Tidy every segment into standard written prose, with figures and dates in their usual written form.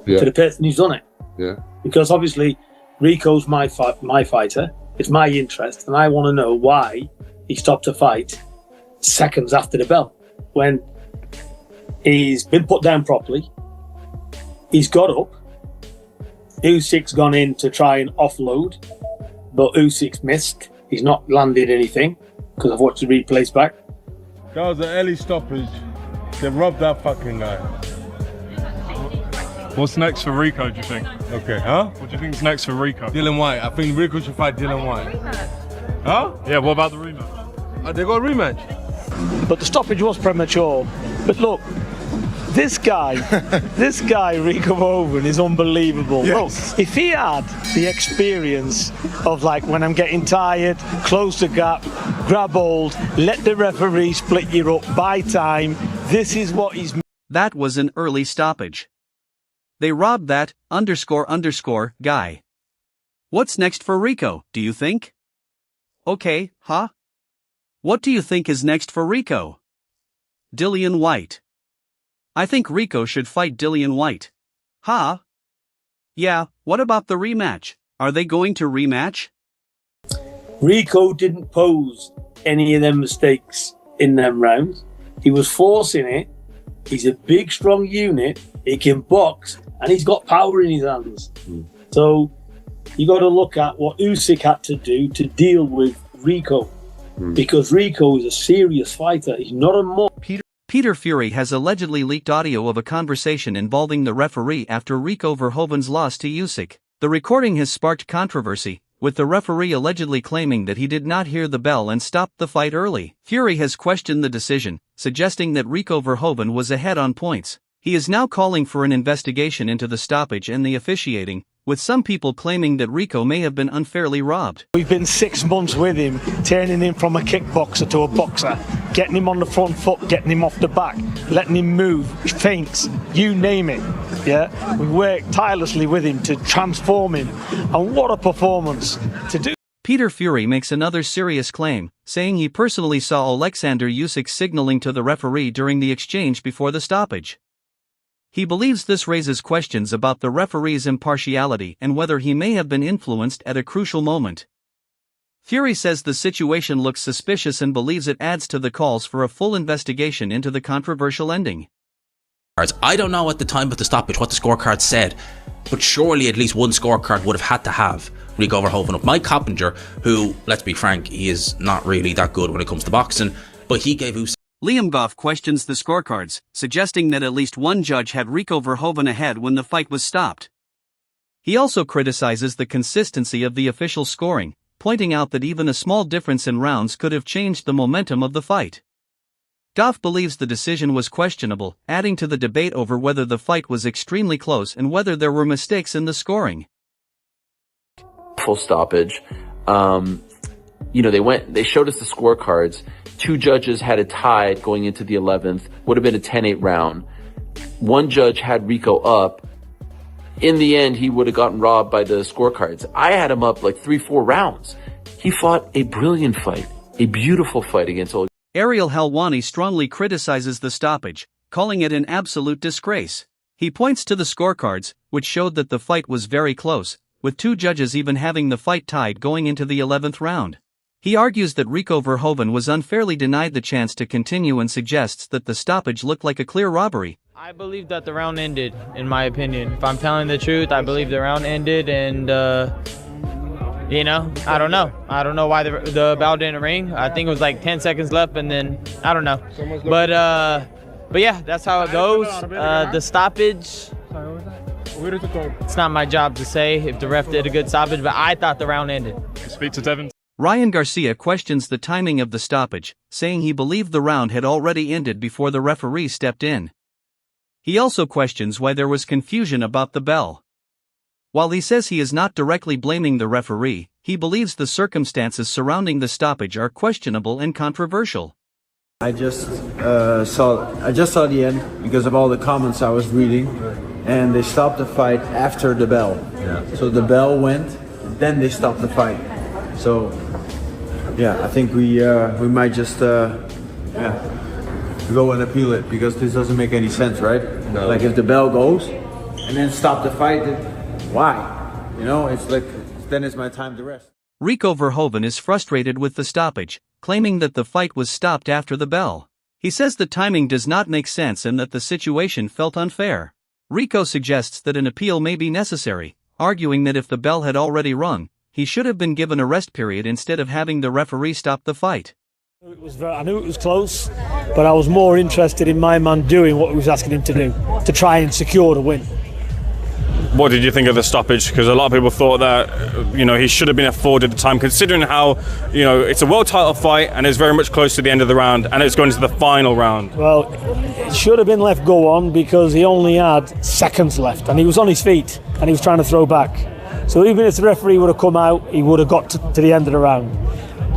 to the person who's done it. Yeah. Because obviously Rico's my fighter. It's my interest, and I want to know why he stopped a fight seconds after the bell when he's been put down properly. He's got up. Usyk's gone in to try and offload, but Usyk's missed. He's not landed anything because I've watched the replays back. That was an early stoppage. They robbed that fucking guy. What's next for Rico, do you think? Okay, huh? What do you think's next for Rico? Dylan White. I think Rico should fight Dylan White. Huh? Yeah, what about the rematch? They got a rematch. But the stoppage was premature. But look, this guy, Rico Verhoeven, is unbelievable. Yes. Look, if he had the experience of like when I'm getting tired, close the gap, grab hold, let the referee split you up, buy time, this is what he's... That was an early stoppage. They robbed that __ guy. What's next for Rico, do you think? Okay, huh? What do you think is next for Rico? Dillian Whyte. I think Rico should fight Dillian Whyte. Huh? Yeah, what about the rematch? Are they going to rematch? Rico didn't pose any of them mistakes in them rounds. He was forcing it. He's a big, strong unit. He can box, and he's got power in his hands. So you got to look at what Usyk had to do to deal with Rico, because Rico is a serious fighter. He's not a moron. Peter Fury has allegedly leaked audio of a conversation involving the referee after Rico Verhoeven's loss to Usyk. The recording has sparked controversy, with the referee allegedly claiming that he did not hear the bell and stopped the fight early. Fury has questioned the decision, suggesting that Rico Verhoeven was ahead on points. He is now calling for an investigation into the stoppage and the officiating, with some people claiming that Rico may have been unfairly robbed. We've been 6 months with him, turning him from a kickboxer to a boxer, getting him on the front foot, getting him off the back, letting him move, feints, you name it. Yeah, we worked tirelessly with him to transform him, and what a performance to do. Peter Fury makes another serious claim, saying he personally saw Oleksandr Usyk signaling to the referee during the exchange before the stoppage. He believes this raises questions about the referee's impartiality and whether he may have been influenced at a crucial moment. Fury says the situation looks suspicious and believes it adds to the calls for a full investigation into the controversial ending. I don't know at the time of the stoppage what the scorecard said, but surely at least one scorecard would have had to have Rico Verhoeven up. Mike Coppinger, who, let's be frank, he is not really that good when it comes to boxing, but he gave Usyk. Liam Goff questions the scorecards, suggesting that at least one judge had Rico Verhoeven ahead when the fight was stopped. He also criticizes the consistency of the official scoring, pointing out that even a small difference in rounds could have changed the momentum of the fight. Goff believes the decision was questionable, adding to the debate over whether the fight was extremely close and whether there were mistakes in the scoring. Full stoppage. They showed us the scorecards. 2 judges had it tied going into the 11th, would have been a 10-8 round. 1 judge had Rico up. In the end, he would have gotten robbed by the scorecards. I had him up like 3-4 rounds. He fought a brilliant fight, a beautiful fight against Oleksandr. Ariel Helwani strongly criticizes the stoppage, calling it an absolute disgrace. He points to the scorecards, which showed that the fight was very close, with 2 judges even having the fight tied going into the 11th round. He argues that Rico Verhoeven was unfairly denied the chance to continue and suggests that the stoppage looked like a clear robbery. I believe that the round ended, in my opinion. If I'm telling the truth, I believe the round ended, and, I don't know. I don't know why the bell didn't ring. I think it was like 10 seconds left, and then, I don't know. But yeah, that's how it goes. The stoppage, it's not my job to say if the ref did a good stoppage, but I thought the round ended. Speak to Devin. Ryan Garcia questions the timing of the stoppage, saying he believed the round had already ended before the referee stepped in. He also questions why there was confusion about the bell. While he says he is not directly blaming the referee, he believes the circumstances surrounding the stoppage are questionable and controversial. I just saw the end because of all the comments I was reading, and they stopped the fight after the bell. Yeah. So the bell went, then they stopped the fight. So, yeah, I think we might just go and appeal it, because this doesn't make any sense, right? No. Like if the bell goes and then stop the fight. Why? You know, it's like, then it's my time to rest. Rico Verhoeven is frustrated with the stoppage, claiming that the fight was stopped after the bell. He says the timing does not make sense and that the situation felt unfair. Rico suggests that an appeal may be necessary, arguing that if the bell had already rung, he should have been given a rest period instead of having the referee stop the fight. I knew it was close, but I was more interested in my man doing what he was asking him to do, to try and secure the win. What did you think of the stoppage? Because a lot of people thought that, he should have been afforded the time, considering how, it's a world title fight and it's very much close to the end of the round and it's going to the final round. Well, it should have been left go on because he only had seconds left and he was on his feet and he was trying to throw back. So even if the referee would have come out, he would have got to the end of the round.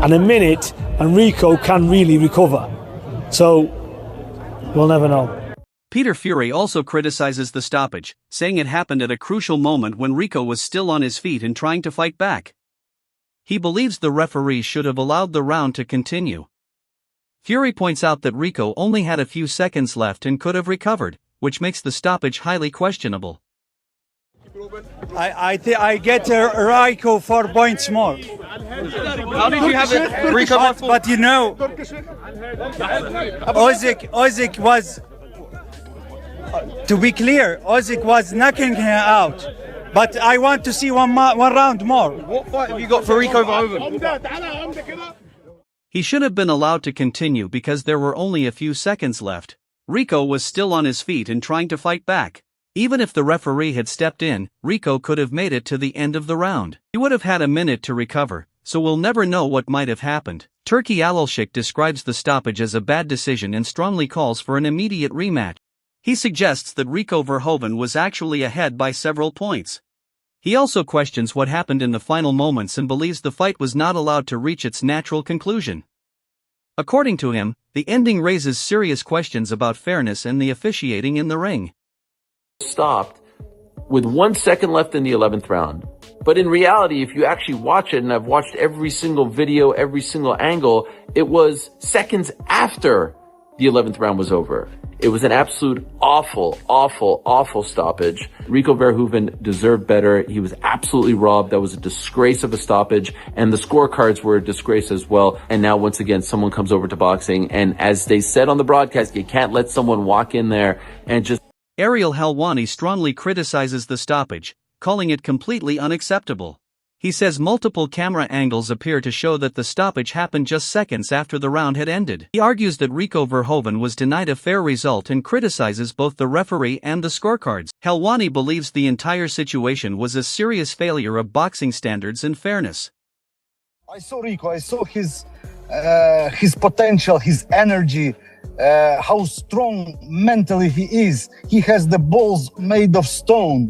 And a minute, and Rico can really recover. So, we'll never know. Peter Fury also criticizes the stoppage, saying it happened at a crucial moment when Rico was still on his feet and trying to fight back. He believes the referee should have allowed the round to continue. Fury points out that Rico only had a few seconds left and could have recovered, which makes the stoppage highly questionable. I get Rico 4 points more. How did you have it, Rico? But Usyk was, to be clear, Usyk was knocking him out. But I want to see one round more. What fight have you got for Rico Verhoeven? He should have been allowed to continue because there were only a few seconds left. Rico was still on his feet and trying to fight back. Even if the referee had stepped in, Rico could have made it to the end of the round. He would have had a minute to recover, so we'll never know what might have happened. Turki Alolshik describes the stoppage as a bad decision and strongly calls for an immediate rematch. He suggests that Rico Verhoeven was actually ahead by several points. He also questions what happened in the final moments and believes the fight was not allowed to reach its natural conclusion. According to him, the ending raises serious questions about fairness and the officiating in the ring. Stopped with 1 second left in the 11th round. But in reality, if you actually watch it, and I've watched every single video, every single angle, it was seconds after the 11th round was over. It was an absolute awful stoppage. Rico Verhoeven deserved better. He was absolutely robbed. That was a disgrace of a stoppage, and the scorecards were a disgrace as well. And now once again, someone comes over to boxing, and as they said on the broadcast, you can't let someone walk in there and just... Ariel Helwani strongly criticizes the stoppage, calling it completely unacceptable. He says multiple camera angles appear to show that the stoppage happened just seconds after the round had ended. He argues that Rico Verhoeven was denied a fair result and criticizes both the referee and the scorecards. Helwani believes the entire situation was a serious failure of boxing standards and fairness. I saw Rico, I saw his potential, his energy, how strong mentally he is. He has the balls made of stone.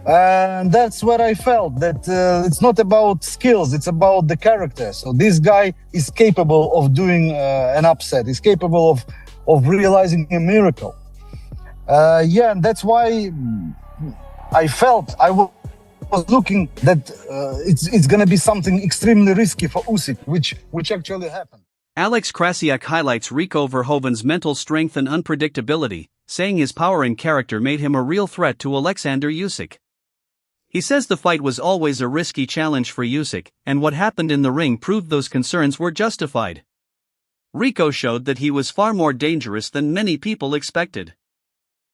And that's what I felt, that it's not about skills, it's about the character. So this guy is capable of doing an upset. He's capable of realizing a miracle. And that's why I felt I was looking that it's going to be something extremely risky for Usyk, which actually happened. Alex Krasiak highlights Rico Verhoeven's mental strength and unpredictability, saying his power and character made him a real threat to Oleksandr Usyk. He says the fight was always a risky challenge for Usyk, and what happened in the ring proved those concerns were justified. Rico showed that he was far more dangerous than many people expected.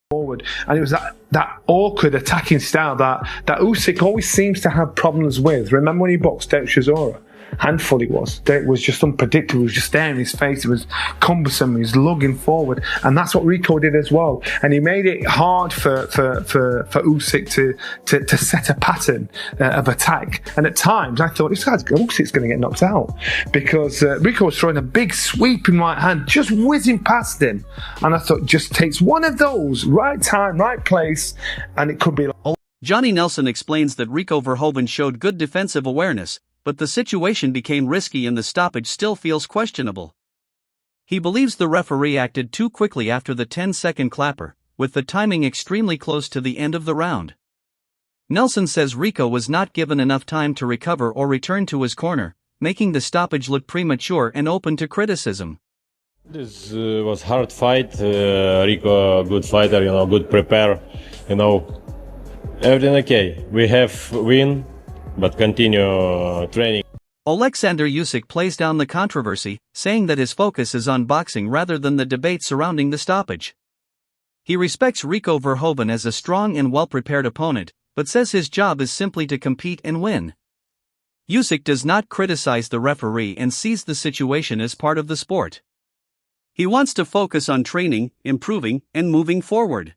Forward, and it was that awkward attacking style that Usyk always seems to have problems with. Remember when he boxed out Chisora? Handful it was. It was just unpredictable. It was just there in his face. It was cumbersome. He was lugging forward, and that's what Rico did as well. And he made it hard for Usyk to set a pattern of attack. And at times, I thought Usyk's going to get knocked out because Rico was throwing a big sweeping right hand, just whizzing past him. And I thought, just takes one of those, right time, right place, and it could be. Johnny Nelson explains that Rico Verhoeven showed good defensive awareness, but the situation became risky and the stoppage still feels questionable. He believes the referee acted too quickly after the 10-second clapper, with the timing extremely close to the end of the round. Nelson says Rico was not given enough time to recover or return to his corner, making the stoppage look premature and open to criticism. This was hard fight. Rico, good fighter, good prepare. you know, everything okay. We have win, but continue training. Oleksandr Usyk plays down the controversy, saying that his focus is on boxing rather than the debate surrounding the stoppage. He respects Rico Verhoeven as a strong and well-prepared opponent, but says his job is simply to compete and win. Usyk does not criticize the referee and sees the situation as part of the sport. He wants to focus on training, improving, and moving forward.